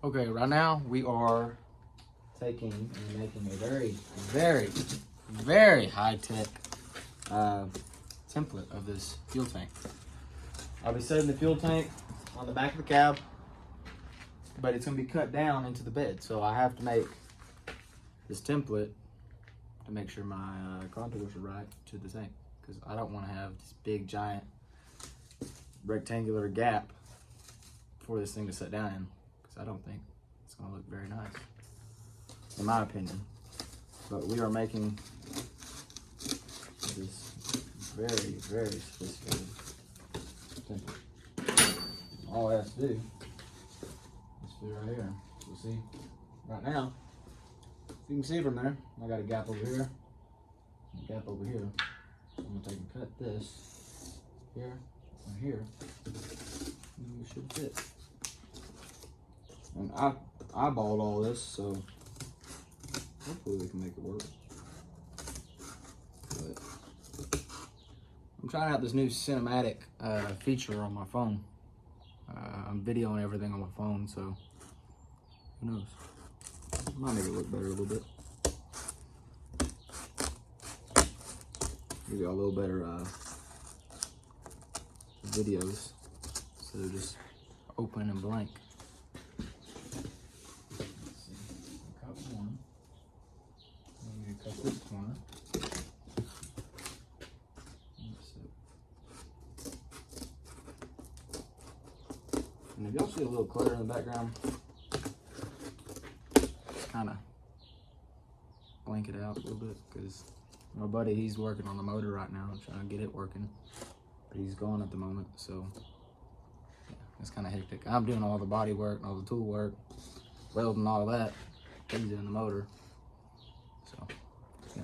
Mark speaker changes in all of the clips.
Speaker 1: Okay, right now we are taking and making a very high-tech template of this fuel tank. I'll be setting the fuel tank on the back of the cab, but it's going to be cut down into the bed. So I have to make this template to make sure my contours are right to the tank, because I don't want to have this big giant rectangular gap for this thing to set down in, because I don't think it's going to look very nice, in my opinion. But we are making this very sophisticated template. All I have to do is fit right here. You'll see right now, if you can see from there, I got a gap over here, and a gap over here. So I'm going to take and cut this here and here, and we should fit. And I eyeballed all this, so hopefully we can make it work. But I'm trying out this new cinematic feature on my phone. I'm videoing everything on my phone, so who knows? Might make it look better a little bit. Give you a little better videos, so they're just open and blank. Let's see. Cut one. I'm going to cut this corner. And if y'all see a little clutter in the background, kind of blank it out a little bit, because my buddy, he's working on the motor right now, trying to get it working, but he's gone at the moment, so yeah, it's kind of hectic. I'm doing all the body work and all the tool work, welding all that. He's doing the motor, so yeah.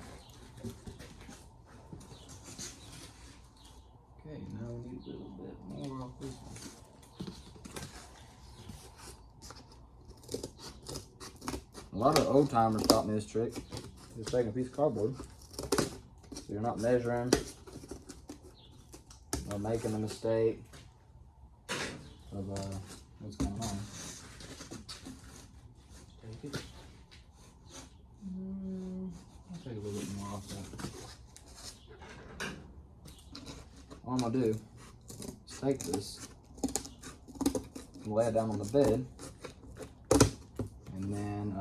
Speaker 1: Okay, now we need a little bit more off this one. A lot of old timers taught me this trick. Just taking a piece of cardboard, so you're not measuring or making a mistake of what's going on. Take it. I'll take a little bit more off that. All I'm gonna do is take this and lay it down on the bed. And then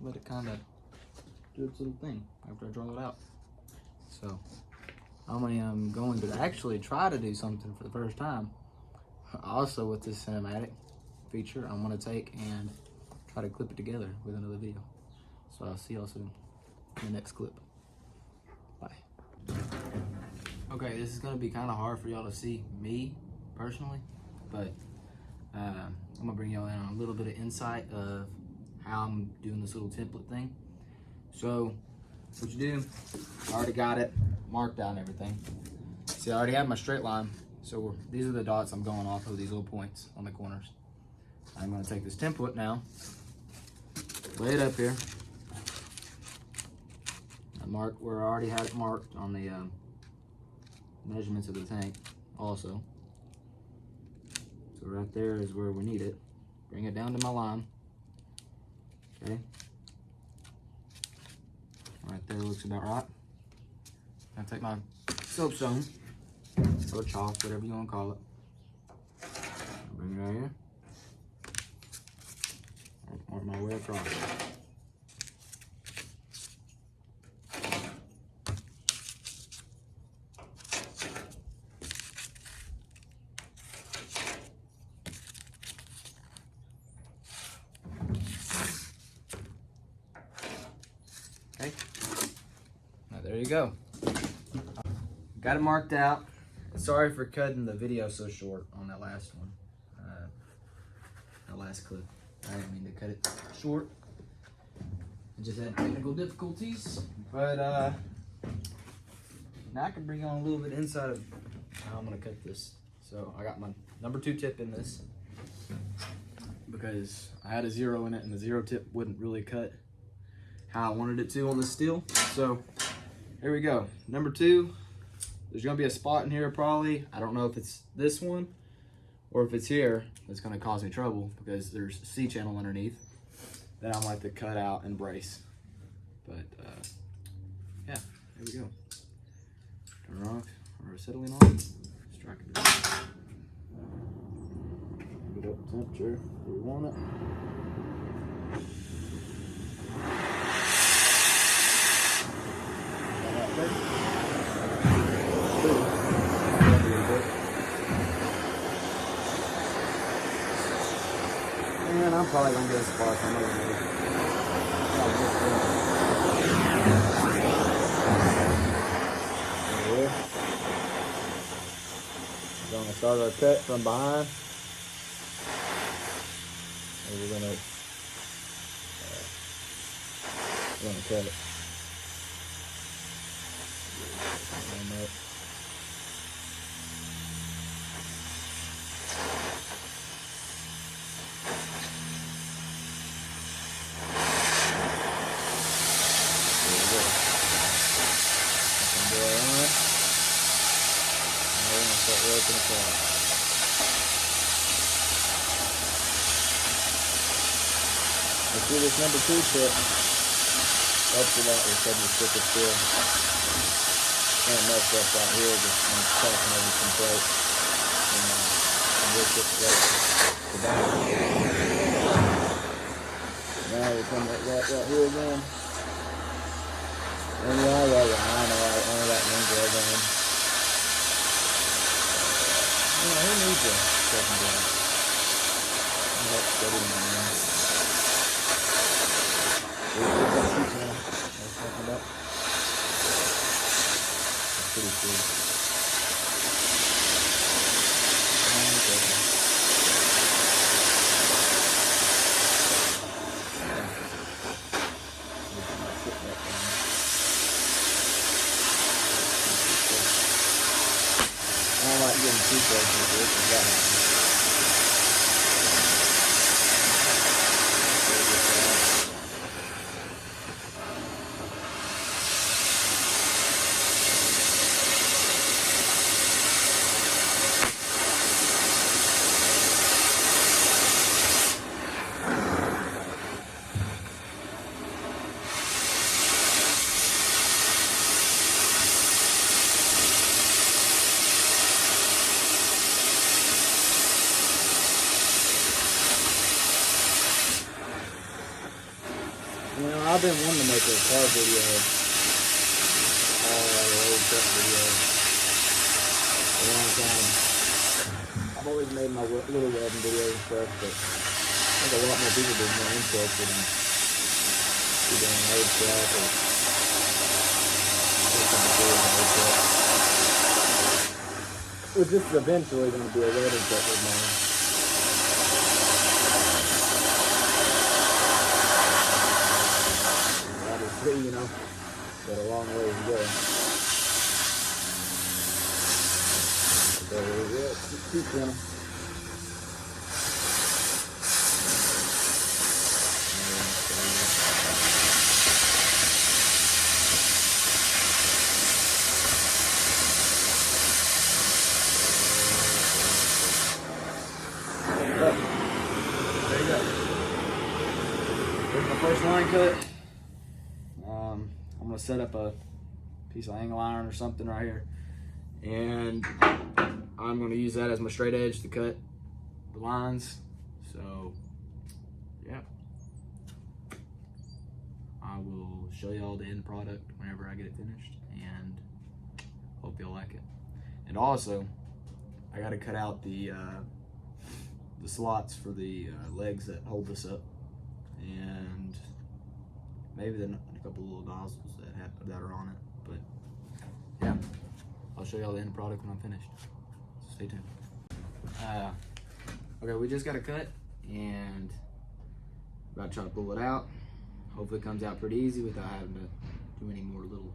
Speaker 1: let it kind of do its little thing after I draw it out. So I'm going to actually try to do something for the first time. Also with this cinematic feature, I'm going to take and try to clip it together with another video. So I'll see y'all soon in the next clip. Bye. Okay, this is going to be kind of hard for y'all to see me personally, but I'm gonna bring y'all in on a little bit of insight of how I'm doing this little template thing. So what you do, I already got it marked out and everything. See, I already have my straight line. So these are the dots I'm going off of, these little points on the corners. I'm gonna take this template now, lay it up here. I mark where I already had it marked on the measurements of the tank also. So right there is where we need it. Bring it down to my line. Okay. Right there looks about right. I take my soapstone or chalk, whatever you want to call it. Bring it right here. Mark my way across. Okay, now there you go. Got it marked out. Sorry for cutting the video so short on that last one, that last clip. I didn't mean to cut it short. I just had technical difficulties, but now I can bring on a little bit inside of how I'm gonna cut this. So I got my number 2 tip in this because I had a 0 in it, and the 0 tip wouldn't really cut how I wanted it to on the steel. So here we go. Number 2, there's gonna be a spot in here probably. I don't know if it's this one or if it's here, it's gonna cause me trouble because there's a C-channel underneath that I'm gonna have to cut out and brace. But yeah, there we go. Turn it off, or acetylene on. Strike it down. Get up temperature where we want it. And I'm probably gonna get a spark on it. We're gonna start our cut from behind. And we're gonna cut it. See this number 2 tip helps a lot with setting the sticker still. Can't mess up right here, just talking over some plate. And we'll get the back. Now we come right here again. And yeah, I know I only got one glove on. Who needs a second glove? That's steady, man. That's pretty cool. I don't like getting too close with this. I've been wanting to make a car video, old truck video, a long time. I've always made my little welding videos and stuff, but I think a lot more people are more interested in doing an old truck or something to do with an old truck. Which this is eventually going to be a welding truck of mine. You know, got a long way to go. So yeah, keep running. There you go. Here's my first line cut. I'm going to set up a piece of angle iron or something right here, and I'm going to use that as my straight edge to cut the lines. So yeah, I will show y'all the end product whenever I get it finished, and hope y'all like it. And also, I got to cut out the slots for the legs that hold this up, and maybe then a couple little nozzles that are on it. But yeah, I'll show y'all the end product when I'm finished. So stay tuned. Okay, we just got a cut and about to try to pull it out. Hopefully it comes out pretty easy without having to do any more little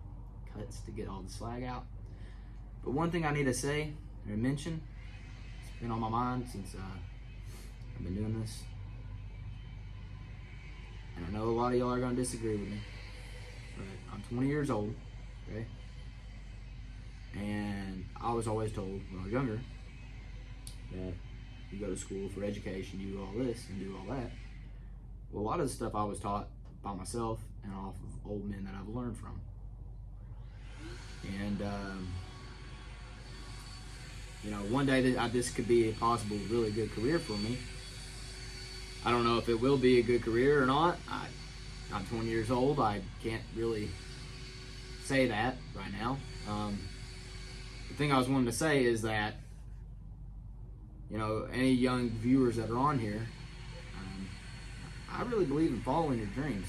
Speaker 1: cuts to get all the slag out. But one thing I need to say or mention, it's been on my mind since I've been doing this. And I know a lot of y'all are going to disagree with me, but I'm 20 years old, okay? And I was always told when I was younger that you go to school for education, you do all this and do all that. Well, a lot of the stuff I was taught by myself and off of old men that I've learned from. And, you know, one day this could be a possible really good career for me. I don't know if it will be a good career or not. I'm 20 years old. I can't really say that right now. The thing I was wanting to say is that, you know, any young viewers that are on here, I really believe in following your dreams.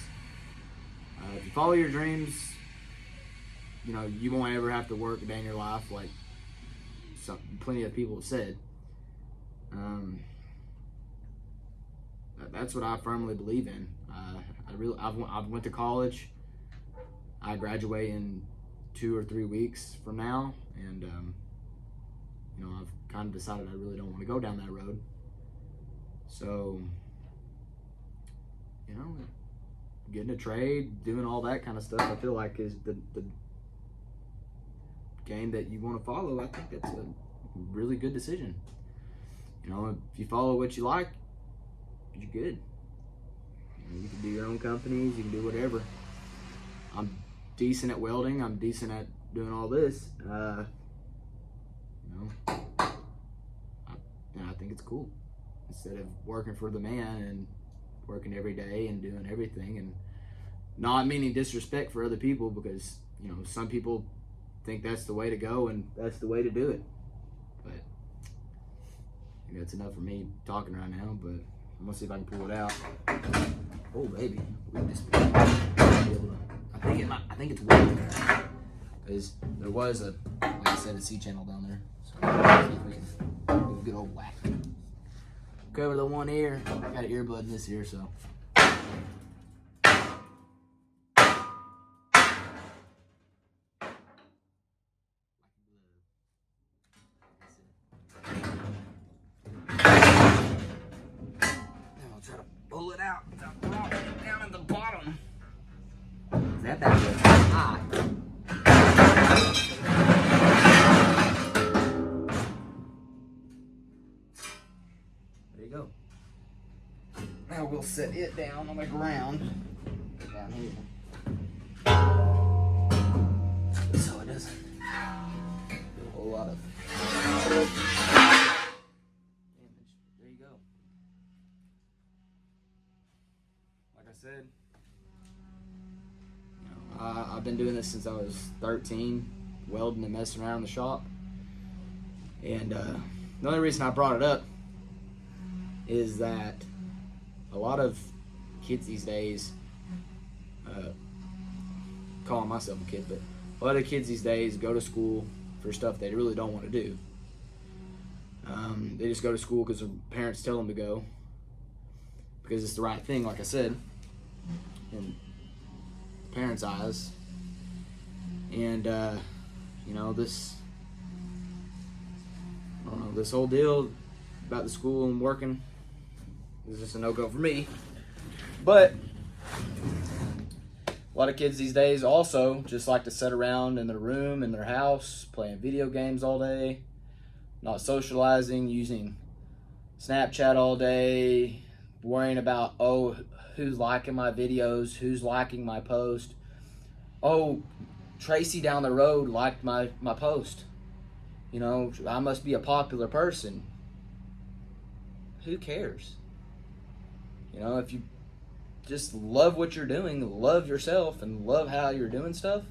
Speaker 1: If you follow your dreams, you know, you won't ever have to work a day in your life like plenty of people have said. That's what I firmly believe in. I went to college. I graduate in 2 or 3 weeks from now, and you know, I've kind of decided I really don't want to go down that road. So, you know, getting a trade, doing all that kind of stuff, I feel like is the game that you want to follow. I think that's a really good decision. You know, if you follow what you like, you're good. You know, you can do your own companies, you can do whatever. I'm decent at welding, I'm decent at doing all this. You know, I think it's cool. Instead of working for the man and working every day and doing everything, and not meaning disrespect for other people, because, you know, some people think that's the way to go and that's the way to do it. But I think that's enough for me talking right now, but I'm gonna see if I can pull it out. Oh baby, look at this. I think it's welding, because there was like I said, a C channel down there. So let's see if we can do a good old whack. Cover the one ear. Got an earbud in this ear, so. Pull it out down at the bottom. Is that good? Ah. There you go. Now we'll set it down on the ground down here, so it doesn't do a whole lot of damage. There you go. Like I said, you know, I've been doing this since I was 13, welding and messing around in the shop. And the only reason I brought it up is that a lot of kids these days, calling myself a kid, but a lot of kids these days go to school for stuff they really don't want to do. They just go to school because their parents tell them to go, because it's the right thing, like I said, in parents' eyes. And you know, this whole deal about the school and working is just a no-go for me. But a lot of kids these days also just like to sit around in their room, in their house, playing video games all day, not socializing, using Snapchat all day, worrying about, oh, who's liking my videos, who's liking my post. Oh, Tracy down the road liked my post. You know, I must be a popular person. Who cares? You know, if you just love what you're doing, love yourself, and love how you're doing stuff,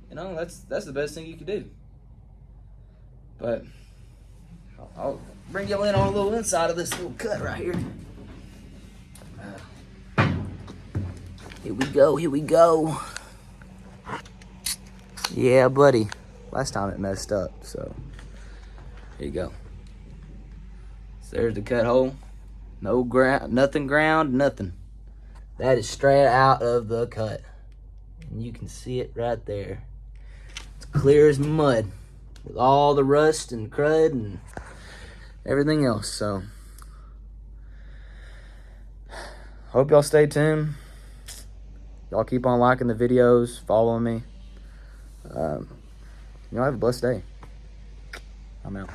Speaker 1: you know, that's the best thing you can do. But I'll bring you in on a little inside of this little cut right here. Here we go. Yeah, buddy. Last time it messed up, so here you go. So there's the cut hole. No ground, nothing ground, nothing. That is straight out of the cut. And you can see it right there. It's clear as mud, with all the rust and crud and everything else. So hope y'all stay tuned. Y'all keep on liking the videos, following me. Y'all have a blessed day. I'm out.